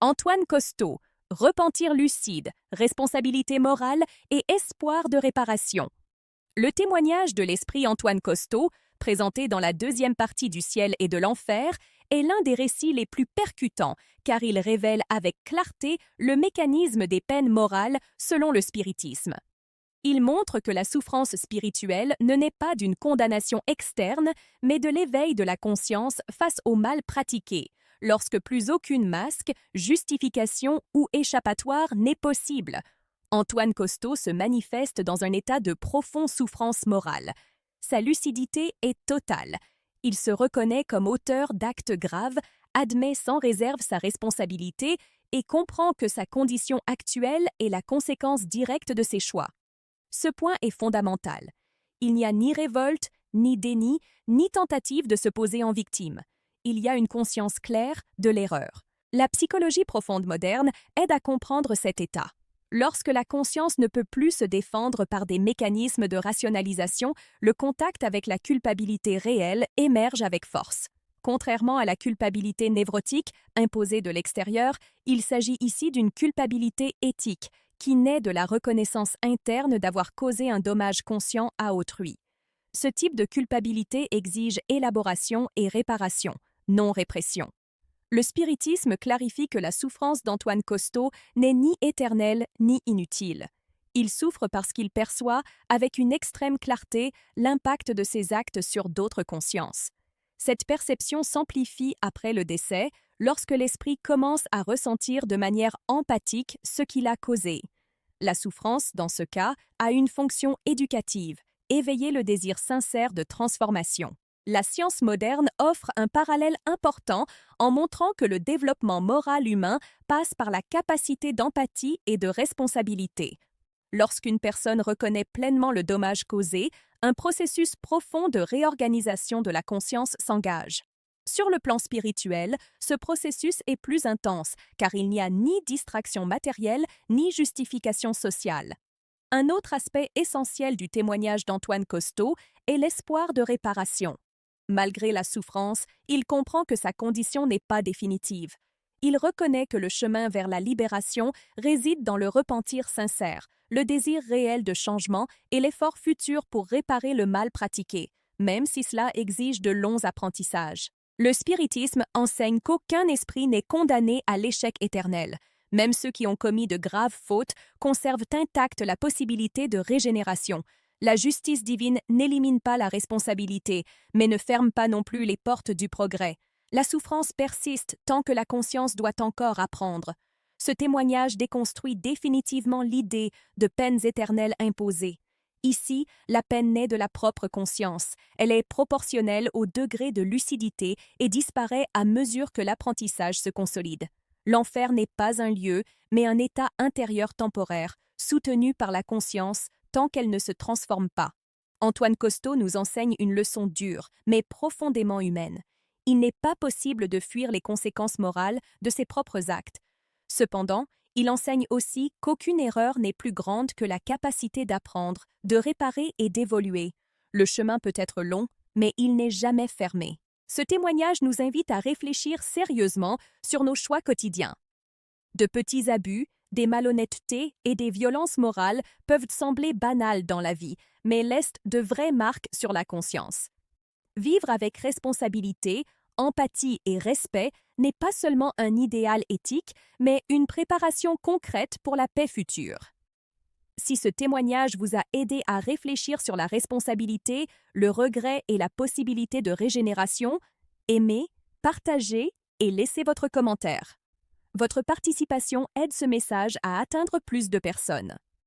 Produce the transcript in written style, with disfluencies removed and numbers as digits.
Antoine Costaud, repentir lucide, responsabilité morale et espoir de réparation. Le témoignage de l'esprit Antoine Costaud, présenté dans la deuxième partie du Ciel et de l'Enfer, est l'un des récits les plus percutants, car il révèle avec clarté le mécanisme des peines morales selon le spiritisme. Il montre que la souffrance spirituelle ne naît pas d'une condamnation externe, mais de l'éveil de la conscience face au mal pratiqué, lorsque plus aucune masque, justification ou échappatoire n'est possible. Antoine Costaud se manifeste dans un état de profonde souffrance morale. Sa lucidité est totale. Il se reconnaît comme auteur d'actes graves, admet sans réserve sa responsabilité et comprend que sa condition actuelle est la conséquence directe de ses choix. Ce point est fondamental. Il n'y a ni révolte, ni déni, ni tentative de se poser en victime. Il y a une conscience claire de l'erreur. La psychologie profonde moderne aide à comprendre cet état. Lorsque la conscience ne peut plus se défendre par des mécanismes de rationalisation, le contact avec la culpabilité réelle émerge avec force. Contrairement à la culpabilité névrotique, imposée de l'extérieur, il s'agit ici d'une culpabilité éthique, qui naît de la reconnaissance interne d'avoir causé un dommage conscient à autrui. Ce type de culpabilité exige élaboration et réparation, non répression. Le spiritisme clarifie que la souffrance d'Antoine Costaud n'est ni éternelle ni inutile. Il souffre parce qu'il perçoit, avec une extrême clarté, l'impact de ses actes sur d'autres consciences. Cette perception s'amplifie après le décès, lorsque l'esprit commence à ressentir de manière empathique ce qu'il a causé. La souffrance, dans ce cas, a une fonction éducative, éveiller le désir sincère de transformation. La science moderne offre un parallèle important en montrant que le développement moral humain passe par la capacité d'empathie et de responsabilité. Lorsqu'une personne reconnaît pleinement le dommage causé, un processus profond de réorganisation de la conscience s'engage. Sur le plan spirituel, ce processus est plus intense, car il n'y a ni distraction matérielle ni justification sociale. Un autre aspect essentiel du témoignage d'Antoine Costaud est l'espoir de réparation. Malgré la souffrance, il comprend que sa condition n'est pas définitive. Il reconnaît que le chemin vers la libération réside dans le repentir sincère, le désir réel de changement et l'effort futur pour réparer le mal pratiqué, même si cela exige de longs apprentissages. Le spiritisme enseigne qu'aucun esprit n'est condamné à l'échec éternel. Même ceux qui ont commis de graves fautes conservent intacte la possibilité de régénération. La justice divine n'élimine pas la responsabilité, mais ne ferme pas non plus les portes du progrès. La souffrance persiste tant que la conscience doit encore apprendre. Ce témoignage déconstruit définitivement l'idée de peines éternelles imposées. Ici, la peine naît de la propre conscience. Elle est proportionnelle au degré de lucidité et disparaît à mesure que l'apprentissage se consolide. L'enfer n'est pas un lieu, mais un état intérieur temporaire, soutenu par la conscience tant qu'elle ne se transforme pas. Antoine Costaud nous enseigne une leçon dure, mais profondément humaine. Il n'est pas possible de fuir les conséquences morales de ses propres actes. Cependant, il enseigne aussi qu'aucune erreur n'est plus grande que la capacité d'apprendre, de réparer et d'évoluer. Le chemin peut être long, mais il n'est jamais fermé. Ce témoignage nous invite à réfléchir sérieusement sur nos choix quotidiens. De petits abus, des malhonnêtetés et des violences morales peuvent sembler banales dans la vie, mais laissent de vraies marques sur la conscience. Vivre avec responsabilité, empathie et respect n'est pas seulement un idéal éthique, mais une préparation concrète pour la paix future. Si ce témoignage vous a aidé à réfléchir sur la responsabilité, le regret et la possibilité de régénération, aimez, partagez et laissez votre commentaire. Votre participation aide ce message à atteindre plus de personnes.